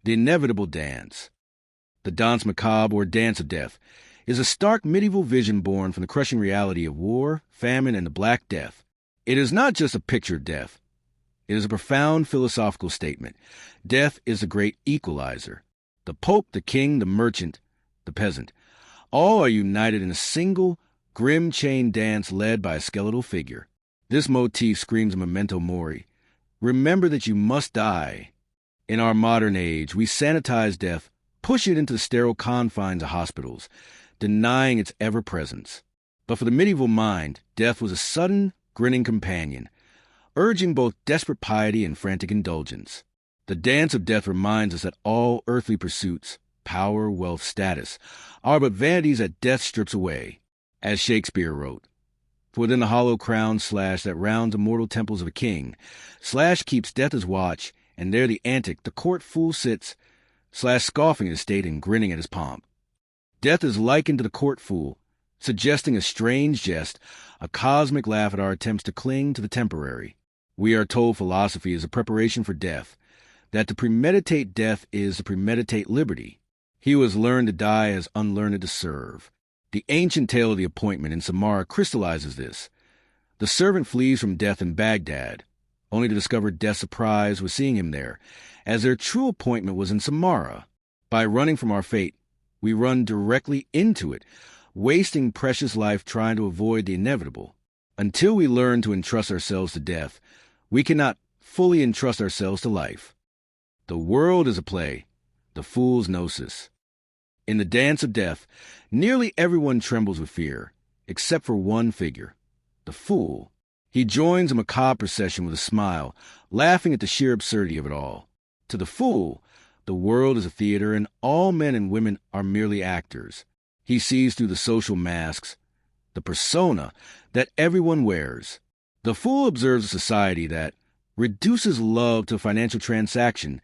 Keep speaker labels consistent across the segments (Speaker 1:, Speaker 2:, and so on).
Speaker 1: The inevitable dance. The danse macabre, or dance of death, is a stark medieval vision born from the crushing reality of war, famine, and the Black Death. It is not just a picture of death. It is a profound philosophical statement. Death is the great equalizer. The pope, the king, the merchant, the peasant, all are united in a single, grim chain dance led by a skeletal figure. This motif screams Memento Mori. Remember that you must die. In our modern age, we sanitize death, push it into the sterile confines of hospitals, denying its ever-presence. But for the medieval mind, death was a sudden, grinning companion, urging both desperate piety and frantic indulgence. The dance of death reminds us that all earthly pursuits, power, wealth, status, are but vanities that death strips away. As Shakespeare wrote, "For within the hollow crown slash that rounds the mortal temples of a king, slash keeps death his watch, and there the antic, the court fool sits, slash scoffing at his state and grinning at his pomp." Death is likened to the court fool, suggesting a strange jest, a cosmic laugh at our attempts to cling to the temporary. We are told philosophy is a preparation for death, that to premeditate death is to premeditate liberty. He who has learned to die has unlearned to serve. The ancient tale of the appointment in Samara crystallizes this. The servant flees from death in Baghdad, only to discover death's surprise with seeing him there, as their true appointment was in Samara. By running from our fate, we run directly into it, wasting precious life trying to avoid the inevitable. Until we learn to entrust ourselves to death, we cannot fully entrust ourselves to life. The world is a play, the fool's gnosis. In the dance of death, nearly everyone trembles with fear, except for one figure, the fool. He joins a macabre procession with a smile, laughing at the sheer absurdity of it all. To the fool, the world is a theater, and all men and women are merely actors. He sees through the social masks, the persona that everyone wears. The fool observes a society that reduces love to a financial transaction,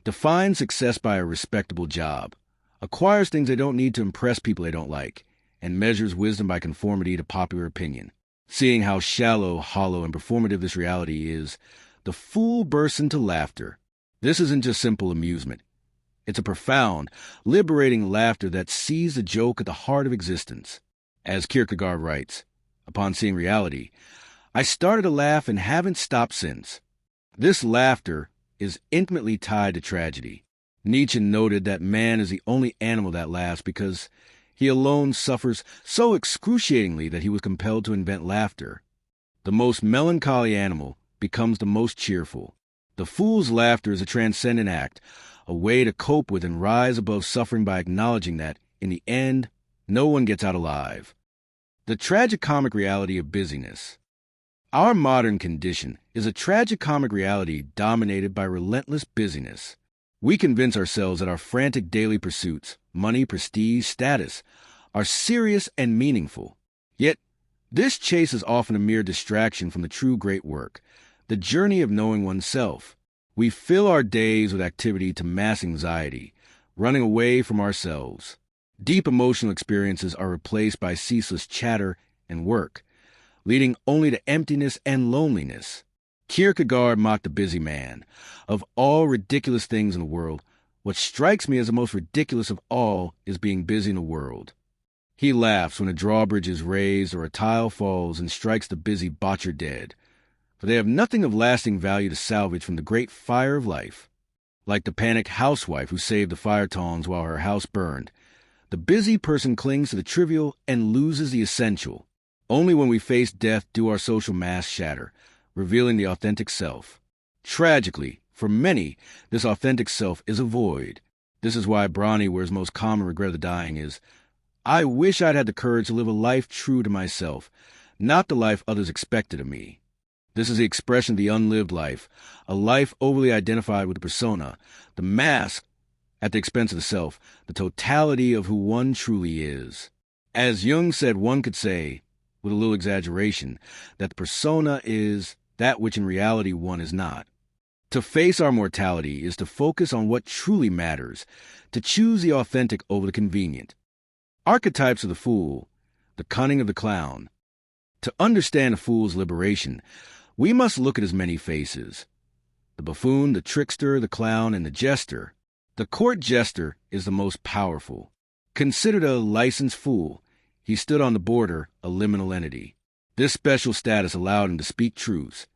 Speaker 1: defines success by a respectable job, acquires things they don't need to impress people they don't like, and measures wisdom by conformity to popular opinion. Seeing how shallow, hollow, and performative this reality is, the fool bursts into laughter. This isn't just simple amusement. It's a profound, liberating laughter that sees the joke at the heart of existence. As Kierkegaard writes, upon seeing reality, "I started to laugh and haven't stopped since." This laughter is intimately tied to tragedy. Nietzsche noted that man is the only animal that laughs because he alone suffers so excruciatingly that he was compelled to invent laughter. The most melancholy animal becomes the most cheerful. The fool's laughter is a transcendent act, a way to cope with and rise above suffering by acknowledging that, in the end, no one gets out alive. The tragicomic reality of busyness. Our modern condition is a tragicomic reality dominated by relentless busyness. We convince ourselves that our frantic daily pursuits, money, prestige, status, are serious and meaningful. Yet, this chase is often a mere distraction from the true great work, the journey of knowing oneself. We fill our days with activity to mass anxiety, running away from ourselves. Deep emotional experiences are replaced by ceaseless chatter and work, leading only to emptiness and loneliness. Kierkegaard mocked the busy man. Of all ridiculous things in the world, what strikes me as the most ridiculous of all is being busy in the world. He laughs when a drawbridge is raised or a tile falls and strikes the busy botcher dead, for they have nothing of lasting value to salvage from the great fire of life. Like the panicked housewife who saved the fire tongs while her house burned, the busy person clings to the trivial and loses the essential. Only when we face death do our social masks shatter, revealing the authentic self. Tragically, for many, this authentic self is a void. This is why Bronnewell's most common regret of the dying is, "I wish I'd had the courage to live a life true to myself, not the life others expected of me." This is the expression of the unlived life, a life overly identified with the persona, the mask at the expense of the self, the totality of who one truly is. As Jung said, one could say, with a little exaggeration, that the persona is that which in reality one is not. To face our mortality is to focus on what truly matters, to choose the authentic over the convenient. Archetypes of the fool, the cunning of the clown. To understand a fool's liberation, we must look at his many faces. The buffoon, the trickster, the clown, and the jester. The court jester is the most powerful. Considered a licensed fool, he stood on the border, a liminal entity. This special status allowed him to speak truths,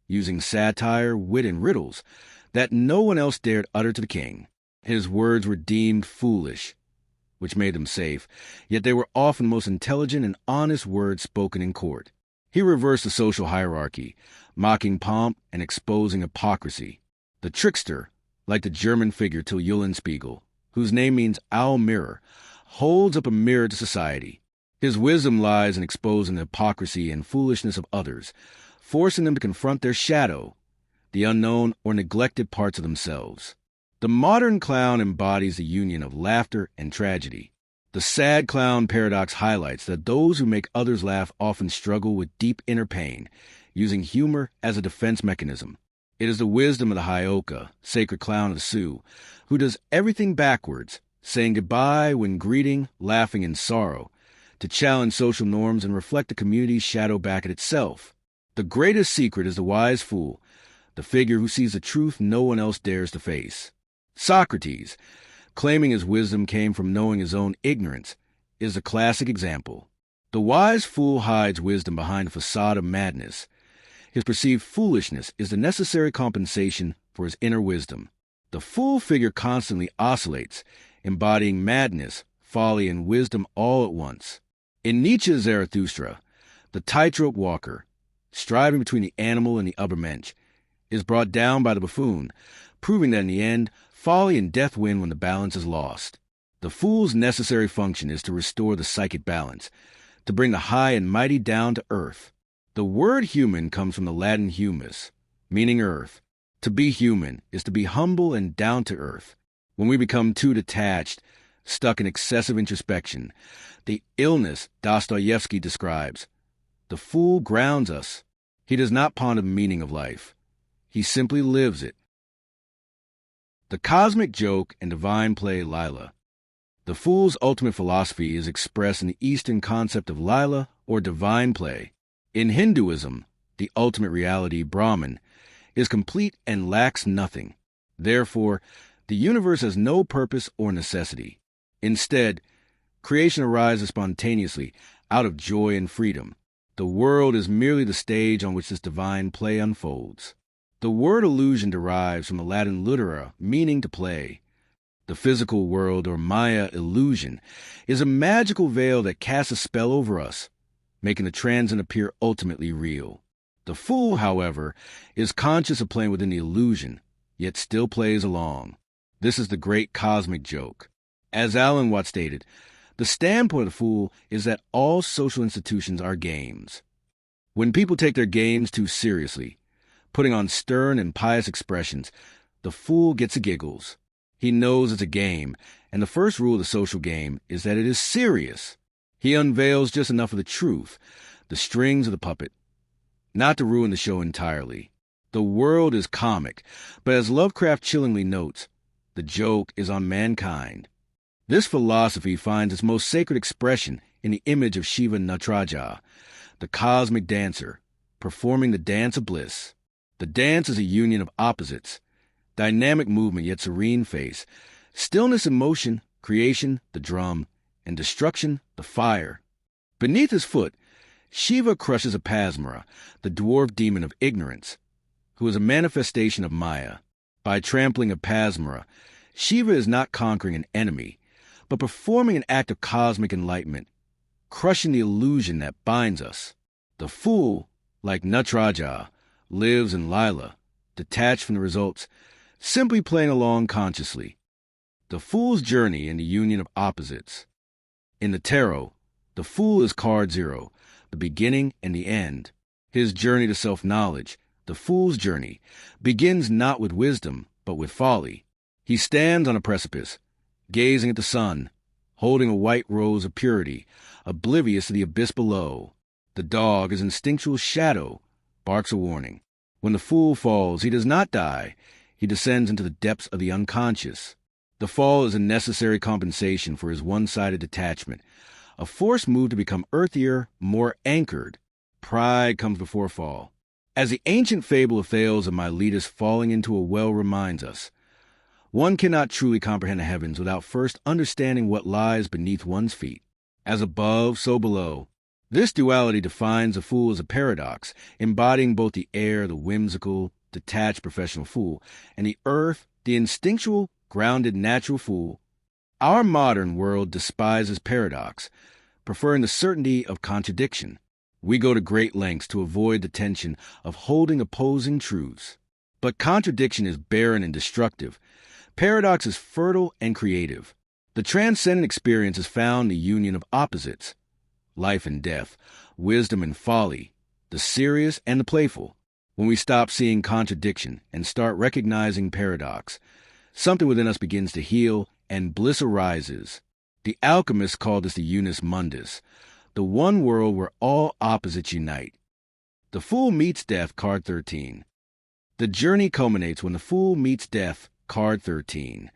Speaker 1: using satire, wit, and riddles that no one else dared utter to the king. His words were deemed foolish, which made them safe, yet they were often the most intelligent and honest words spoken in court. He reversed the social hierarchy, mocking pomp and exposing hypocrisy. The trickster, like the German figure Till Eulenspiegel, whose name means owl mirror, holds up a mirror to society. His wisdom lies in exposing the hypocrisy and foolishness of others, forcing them to confront their shadow, the unknown or neglected parts of themselves. The modern clown embodies the union of laughter and tragedy. The sad clown paradox highlights that those who make others laugh often struggle with deep inner pain, using humor as a defense mechanism. It is the wisdom of the Hyoka, sacred clown of the Sioux, who does everything backwards, saying goodbye when greeting, laughing in sorrow, to challenge social norms and reflect the community's shadow back at itself. The greatest secret is the wise fool, the figure who sees the truth no one else dares to face. Socrates, claiming his wisdom came from knowing his own ignorance, is a classic example. The wise fool hides wisdom behind a facade of madness. His perceived foolishness is the necessary compensation for his inner wisdom. The fool figure constantly oscillates, embodying madness, folly, and wisdom all at once. In Nietzsche's Zarathustra, the tightrope walker, striving between the animal and the Übermensch, is brought down by the buffoon, proving that in the end, folly and death win when the balance is lost. The fool's necessary function is to restore the psychic balance, to bring the high and mighty down to earth. The word human comes from the Latin humus, meaning earth. To be human is to be humble and down to earth. When we become too detached, stuck in excessive introspection, the illness Dostoevsky describes, the fool grounds us. He does not ponder the meaning of life. He simply lives it. The cosmic joke and divine play Lila. The fool's ultimate philosophy is expressed in the Eastern concept of Lila, or divine play. In Hinduism, the ultimate reality, Brahman, is complete and lacks nothing. Therefore, the universe has no purpose or necessity. Instead, creation arises spontaneously out of joy and freedom. The world is merely the stage on which this divine play unfolds. The word illusion derives from the Latin litera, meaning to play. The physical world, or Maya illusion, is a magical veil that casts a spell over us, making the transcendent appear ultimately real. The fool, however, is conscious of playing within the illusion, yet still plays along. This is the great cosmic joke. As Alan Watts stated, the standpoint of the fool is that all social institutions are games. When people take their games too seriously, putting on stern and pious expressions, the fool gets the giggles. He knows it's a game, and the first rule of the social game is that it is serious. He unveils just enough of the truth, the strings of the puppet, not to ruin the show entirely. The world is comic, but as Lovecraft chillingly notes, the joke is on mankind. This philosophy finds its most sacred expression in the image of Shiva Nataraja, the cosmic dancer, performing the dance of bliss. The dance is a union of opposites, dynamic movement yet serene face, stillness and motion, creation, the drum, and destruction, the fire. Beneath his foot, Shiva crushes Apasmara, the dwarf demon of ignorance, who is a manifestation of Maya. By trampling Apasmara, Shiva is not conquering an enemy, but performing an act of cosmic enlightenment, crushing the illusion that binds us. The fool, like Nataraja, lives in Lila, detached from the results, simply playing along consciously. The fool's journey in the union of opposites. In the tarot, the fool is card 0, the beginning and the end. His journey to self-knowledge, the fool's journey, begins not with wisdom, but with folly. He stands on a precipice, gazing at the sun, holding a white rose of purity, oblivious to the abyss below. The dog, his instinctual shadow, barks a warning. When the fool falls, he does not die. He descends into the depths of the unconscious. The fall is a necessary compensation for his one-sided detachment, a forced move to become earthier, more anchored. Pride comes before fall. As the ancient fable of Thales of Miletus falling into a well reminds us, One cannot truly comprehend the heavens without first understanding what lies beneath one's feet. As above, so below. This duality defines a fool as a paradox, embodying both the air, the whimsical, detached professional fool, and the earth, the instinctual, grounded natural fool. Our modern world despises paradox, preferring the certainty of contradiction. We go to great lengths to avoid the tension of holding opposing truths. But contradiction is barren and destructive. Paradox is fertile and creative. The transcendent experience is found in the union of opposites, life and death, wisdom and folly, the serious and the playful. When we stop seeing contradiction and start recognizing paradox, something within us begins to heal and bliss arises. The alchemists called this the unus mundus, the one world where all opposites unite. The Fool Meets Death, card 13. The journey culminates when the fool meets death, card 13.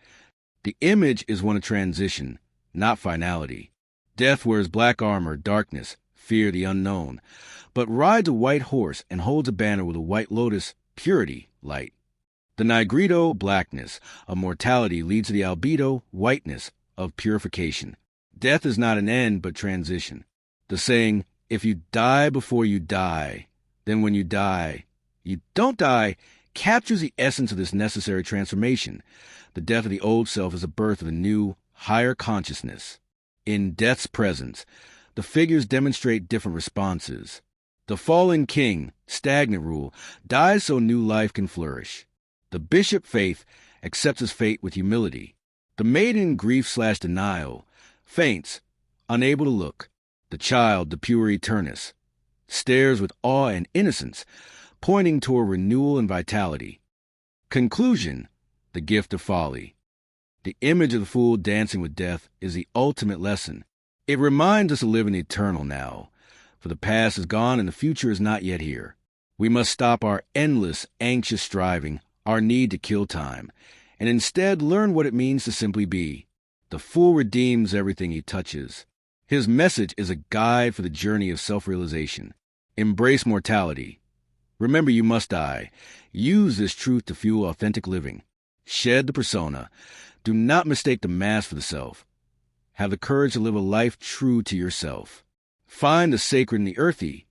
Speaker 1: The image is one of transition, not finality. Death wears black armor, darkness, fear the unknown, but rides a white horse and holds a banner with a white lotus, purity, light. The Negrito, blackness, of mortality leads to the albedo, whiteness, of purification. Death is not an end, but transition. The saying, if you die before you die, then when you die, you don't die, captures the essence of this necessary transformation. The death of the old self is the birth of a new, higher consciousness. In death's presence, the figures demonstrate different responses. The fallen king, stagnant rule, dies so new life can flourish. The bishop, faith, accepts his fate with humility. The maiden, grief/denial, faints, unable to look. The child, the pure eternus, stares with awe and innocence, pointing toward renewal and vitality. Conclusion, the gift of folly. The image of the fool dancing with death is the ultimate lesson. It reminds us to live in the eternal now, for the past is gone and the future is not yet here. We must stop our endless, anxious striving, our need to kill time, and instead learn what it means to simply be. The fool redeems everything he touches. His message is a guide for the journey of self-realization. Embrace mortality. Remember you must die. Use this truth to fuel authentic living. Shed the persona. Do not mistake the mask for the self. Have the courage to live a life true to yourself. Find the sacred in the earthy.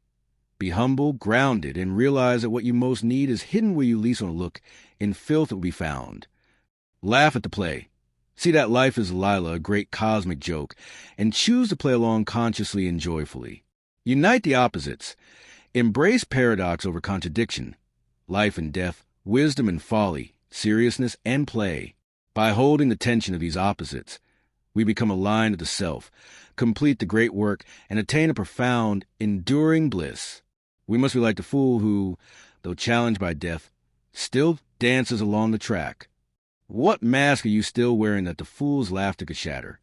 Speaker 1: Be humble, grounded, and realize that what you most need is hidden where you least want to look. In filth it will be found. Laugh at the play. See that life is Lila, a great cosmic joke, and choose to play along consciously and joyfully. Unite the opposites. Embrace paradox over contradiction. Life and death, wisdom and folly, seriousness and play. By holding the tension of these opposites, we become aligned with the self, complete the great work, and attain a profound, enduring bliss. We must be like the fool who, though challenged by death, still dances along the track. What mask are you still wearing that the fool's laughter could shatter?